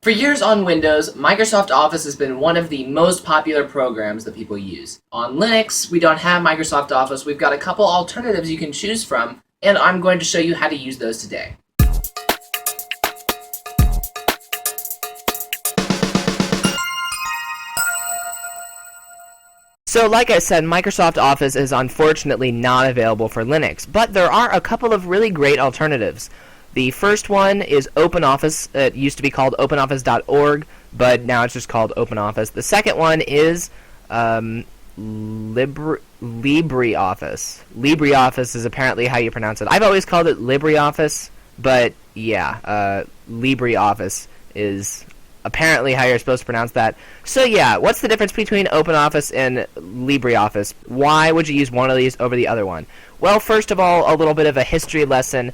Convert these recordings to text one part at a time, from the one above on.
For years on Windows, Microsoft Office has been one of the most popular programs that people use. On Linux, we don't have Microsoft Office. We've got a couple alternatives you can choose from, and I'm going to show you how to use those today. So like I said, Microsoft Office is unfortunately not available for Linux, but there are a couple of really great alternatives. The first one is OpenOffice. It used to be called OpenOffice.org, but now it's just called OpenOffice. The second one is LibreOffice. LibreOffice is apparently how you pronounce it. I've always called it LibreOffice, but yeah, LibreOffice is apparently how you're supposed to pronounce that. So yeah, what's the difference between OpenOffice and LibreOffice? Why would you use one of these over the other one? Well, first of all, a little bit of a history lesson.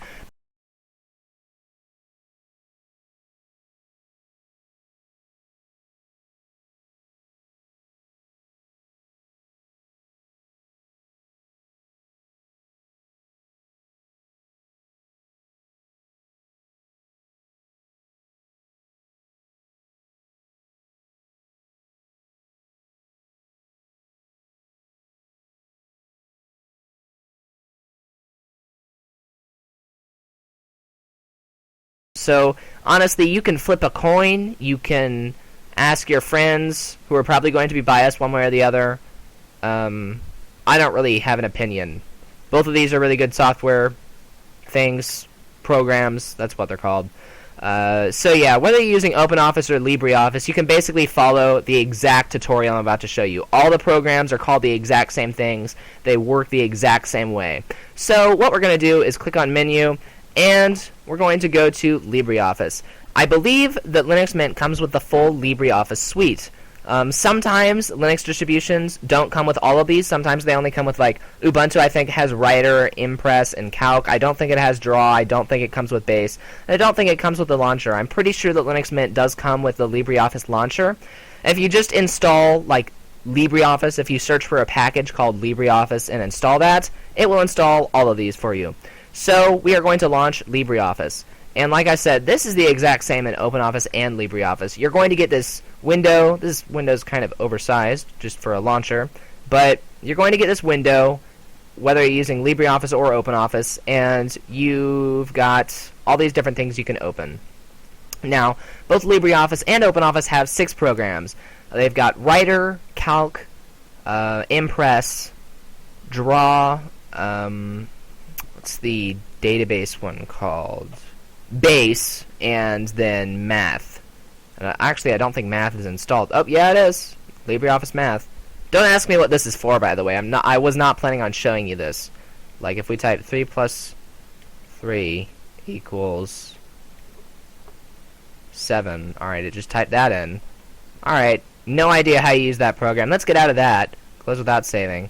So, honestly, you can flip a coin, you can ask your friends, who are probably going to be biased one way or the other. I don't really have an opinion. Both of these are really good software things, programs, that's what they're called. So yeah, whether you're using OpenOffice or LibreOffice, you can basically follow the exact tutorial I'm about to show you. All the programs are called the exact same things. They work the exact same way. So what we're going to do is click on Menu, and we're going to go to LibreOffice. I believe that Linux Mint comes with the full LibreOffice suite. Sometimes Linux distributions don't come with all of these. Sometimes they only come with, like, Ubuntu, I think, has Writer, Impress, and Calc. I don't think it has Draw. I don't think it comes with Base. And I don't think it comes with the launcher. I'm pretty sure that Linux Mint does come with the LibreOffice launcher. If you just install, like, LibreOffice, if you search for a package called LibreOffice and install that, it will install all of these for you. So we are going to launch LibreOffice. And like I said, this is the exact same in OpenOffice and LibreOffice. You're going to get this window. This window is kind of oversized just for a launcher. But you're going to get this window, whether you're using LibreOffice or OpenOffice, and you've got all these different things you can open. Now, both LibreOffice and OpenOffice have 6 programs. They've got Writer, Calc, Impress, Draw, what's the database one called? Base, and then Math. Actually, I don't think Math is installed. Oh, yeah, it is. LibreOffice Math. Don't ask me what this is for, by the way. I was not planning on showing you this. Like, if we type 3 plus 3 equals 7. Alright, it just typed that in. Alright, no idea how you use that program. Let's get out of that. Close without saving.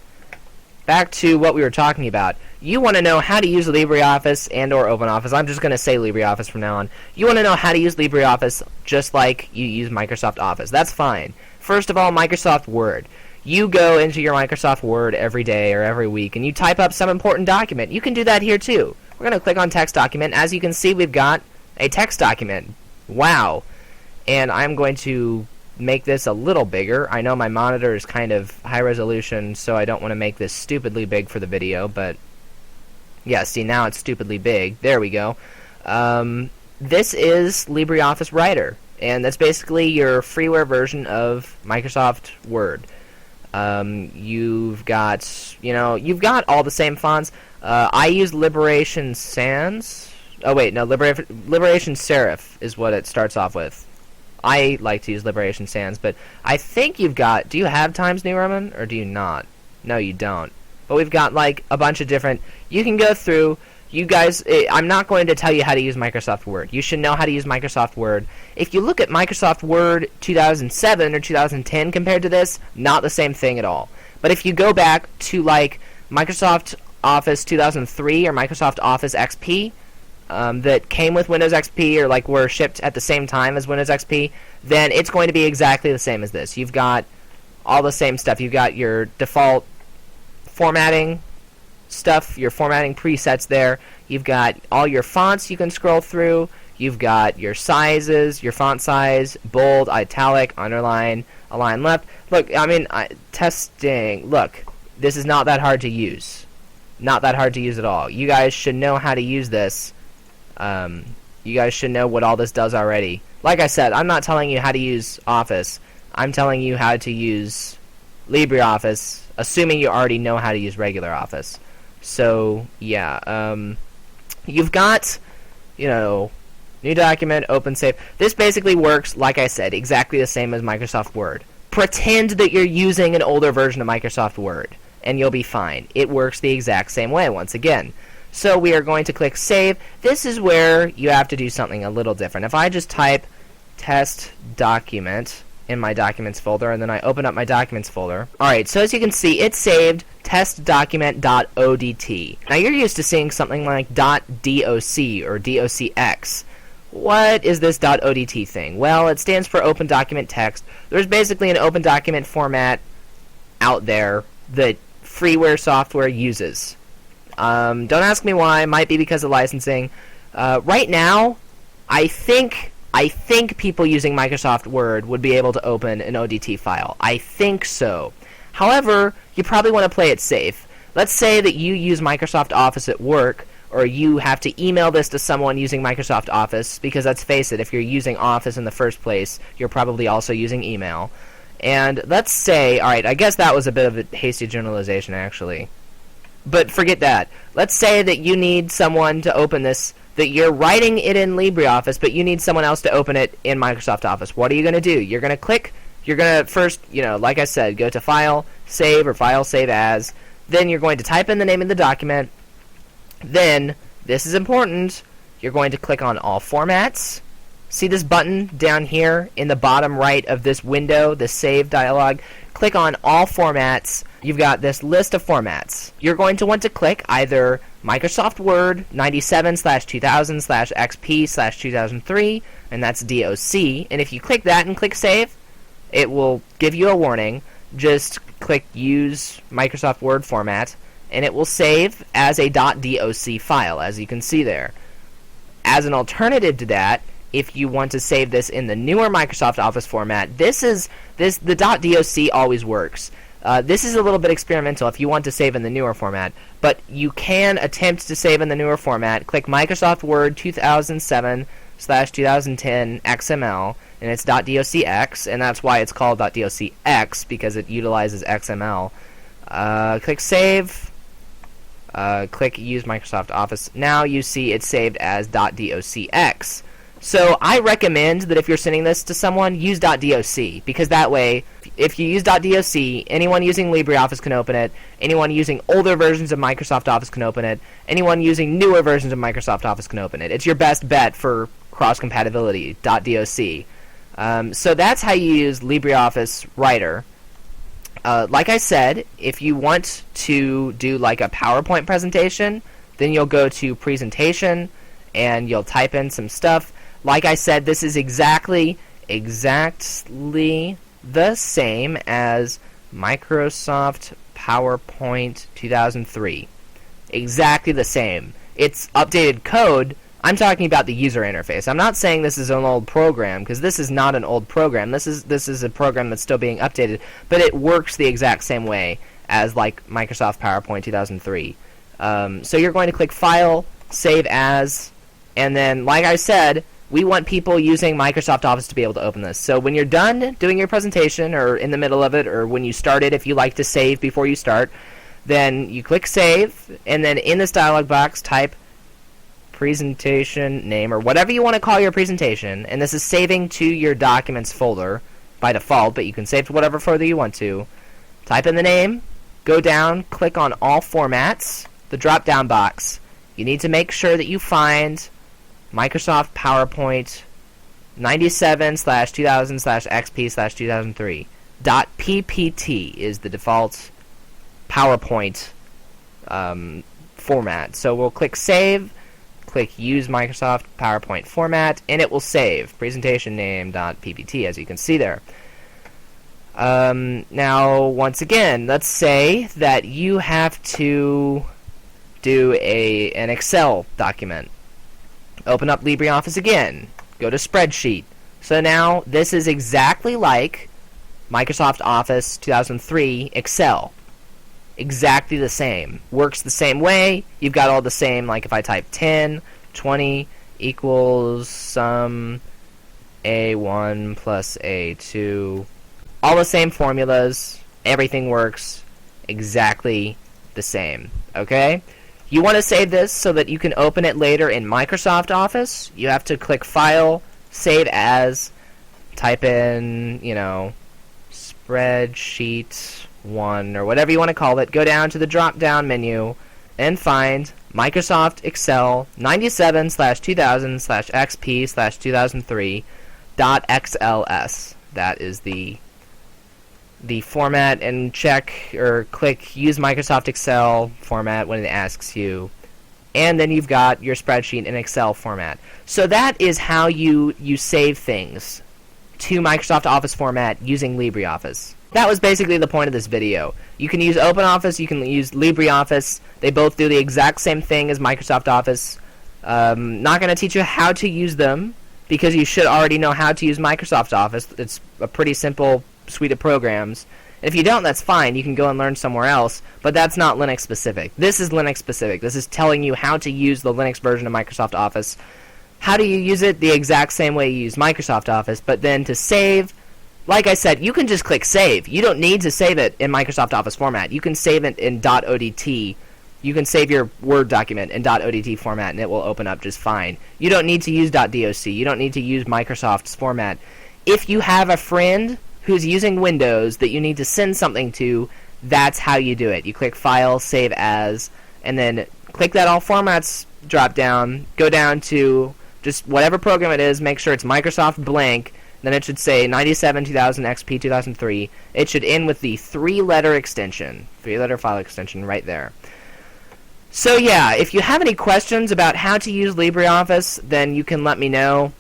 Back to what we were talking about. You want to know how to use LibreOffice and or OpenOffice. I'm just going to say LibreOffice from now on. You want to know how to use LibreOffice just like you use Microsoft Office. That's fine. First of all, Microsoft Word. You go into your Microsoft Word every day or every week and you type up some important document. You can do that here too. We're going to click on Text Document. As you can see, we've got a text document. Wow. And I'm going to make this a little bigger. I know my monitor is kind of high resolution, so I don't want to make this stupidly big for the video, but yeah, see, now it's stupidly big. There we go. This is LibreOffice Writer, and that's basically your freeware version of Microsoft Word. You've got, you've got all the same fonts. I use Liberation Sans. Oh wait, no, Liberation Serif is what it starts off with. I like to use Liberation Sans, but I think you've got... Do you have Times New Roman, or do you not? No, you don't. But we've got, like, a bunch of different... You can go through... You guys... I'm not going to tell you how to use Microsoft Word. You should know how to use Microsoft Word. If you look at Microsoft Word 2007 or 2010 compared to this, not the same thing at all. But if you go back to, like, Microsoft Office 2003 or Microsoft Office XP... that came with Windows XP or like were shipped at the same time as Windows XP, then it's going to be exactly the same as this. You've got all the same stuff. You've got your default formatting stuff, your formatting presets there. You've got all your fonts you can scroll through. You've got your sizes, your font size, bold, italic, underline, align left. Look, I mean, testing. Look, this is not that hard to use. Not that hard to use at all. You guys should know how to use this. You guys should know what all this does already. Like I said, I'm not telling you how to use Office. I'm telling you how to use LibreOffice, assuming you already know how to use regular Office. So, yeah. You've got, new document, open, save. This basically works, like I said, exactly the same as Microsoft Word. Pretend that you're using an older version of Microsoft Word, and you'll be fine. It works the exact same way, once again. So we are going to click Save. This is where you have to do something a little different. If I just type test document in my documents folder, and then I open up my documents folder. Alright, so as you can see, it saved testdocument.odt. Now you're used to seeing something like .doc or DOCX. What is this .odt thing? Well, it stands for Open Document Text. There's basically an open document format out there that freeware software uses. Don't ask me why. Might be because of licensing. Right now, I think people using Microsoft Word would be able to open an ODT file. I think so. However, you probably want to play it safe. Let's say that you use Microsoft Office at work, or you have to email this to someone using Microsoft Office, because let's face it, if you're using Office in the first place, you're probably also using email. And let's say, alright, I guess that was a bit of a hasty generalization, actually. But forget that. Let's say that you need someone to open this, that you're writing it in LibreOffice, but you need someone else to open it in Microsoft Office. What are you going to do? You're going to first, like I said, go to File, Save, or File, Save As. Then you're going to type in the name of the document. Then, this is important, you're going to click on All Formats. See this button down here in the bottom right of this window, the Save dialog? Click on All Formats. You've got this list of formats. You're going to want to click either Microsoft Word 97/2000/XP/2003, and that's DOC. And if you click that and click Save, it will give you a warning. Just click Use Microsoft Word Format, and it will save as a .doc file, as you can see there. As an alternative to that, if you want to save this in the newer Microsoft Office format, the .doc always works. This is a little bit experimental if you want to save in the newer format, but you can attempt to save in the newer format. Click Microsoft Word 2007/2010 XML, and it's .docx, and that's why it's called .docx, because it utilizes XML. Click Save. Click Use Microsoft Office. Now you see it's saved as .docx. So I recommend that if you're sending this to someone, use .doc, because that way, if you use .doc, anyone using LibreOffice can open it, anyone using older versions of Microsoft Office can open it, anyone using newer versions of Microsoft Office can open it. It's your best bet for cross-compatibility, .doc. So that's how you use LibreOffice Writer. Like I said, if you want to do like a PowerPoint presentation, then you'll go to Presentation, and you'll type in some stuff. Like I said, this is exactly the same as Microsoft PowerPoint 2003. Exactly the same. It's updated code. I'm talking about the user interface. I'm not saying this is an old program, because this is not an old program. This is a program that's still being updated, but it works the exact same way as like Microsoft PowerPoint 2003. So you're going to click File, Save As, and then, like I said, we want people using Microsoft Office to be able to open this. So when you're done doing your presentation, or in the middle of it, or when you start it, if you like to save before you start, then you click Save, and then in this dialog box, type presentation name, or whatever you want to call your presentation, and this is saving to your Documents folder by default, but you can save to whatever folder you want to. Type in the name, go down, click on All Formats, the drop-down box. You need to make sure that you find Microsoft PowerPoint 97/2000/XP/2003. .ppt is the default PowerPoint format. So we'll click Save, click Use Microsoft PowerPoint Format, and it will save. Presentation name .ppt, as you can see there. Now, once again, let's say that you have to do an Excel document. Open up LibreOffice again. Go to Spreadsheet. So now this is exactly like Microsoft Office 2003 Excel. Exactly the same. Works the same way. You've got all the same, like if I type 10, 20 equals sum A1 plus A2. All the same formulas. Everything works exactly the same. Okay? You want to save this so that you can open it later in Microsoft Office. You have to click File, Save As, type in, Spreadsheet 1 or whatever you want to call it. Go down to the drop-down menu and find Microsoft Excel 97/2000/XP/2003.XLS. That is the format, and check or click Use Microsoft Excel format when it asks you. And then you've got your spreadsheet in Excel format. So that is how you save things to Microsoft Office format using LibreOffice. That was basically the point of this video. You can use OpenOffice, you can use LibreOffice. They both do the exact same thing as Microsoft Office. Not going to teach you how to use them, because you should already know how to use Microsoft Office. It's a pretty simple suite of programs. And if you don't, that's fine. You can go and learn somewhere else, but that's not Linux specific. This is Linux specific. This is telling you how to use the Linux version of Microsoft Office. How do you use it? The exact same way you use Microsoft Office, but then to save, like I said, you can just click Save. You don't need to save it in Microsoft Office format. You can save it in .odt. You can save your Word document in .odt format, and it will open up just fine. You don't need to use .doc. You don't need to use Microsoft's format. If you have a friend who's using Windows that you need to send something to, that's how you do it. You click File, Save As, and then click that All Formats drop down, go down to just whatever program it is, make sure it's Microsoft blank, then it should say 97/2000 XP 2003. It should end with the 3-letter extension, 3-letter file extension right there. So yeah, if you have any questions about how to use LibreOffice, then you can let me know.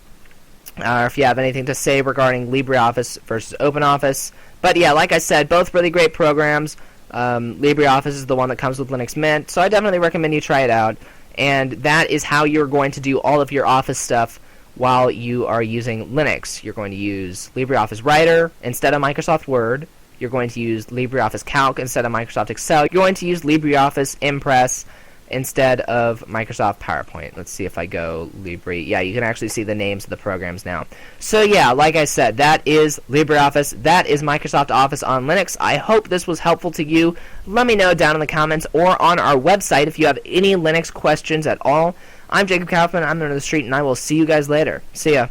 Or if you have anything to say regarding LibreOffice versus OpenOffice. But yeah, like I said, both really great programs. LibreOffice is the one that comes with Linux Mint, so I definitely recommend you try it out. And that is how you're going to do all of your Office stuff while you are using Linux. You're going to use LibreOffice Writer instead of Microsoft Word. You're going to use LibreOffice Calc instead of Microsoft Excel. You're going to use LibreOffice Impress instead of Microsoft PowerPoint. Let's see if I go Yeah, you can actually see the names of the programs now. So yeah, like I said, that is LibreOffice. That is Microsoft Office on Linux. I hope this was helpful to you. Let me know down in the comments or on our website if you have any Linux questions at all. I'm Jacob Kaufman. I'm under the street, and I will see you guys later. See ya.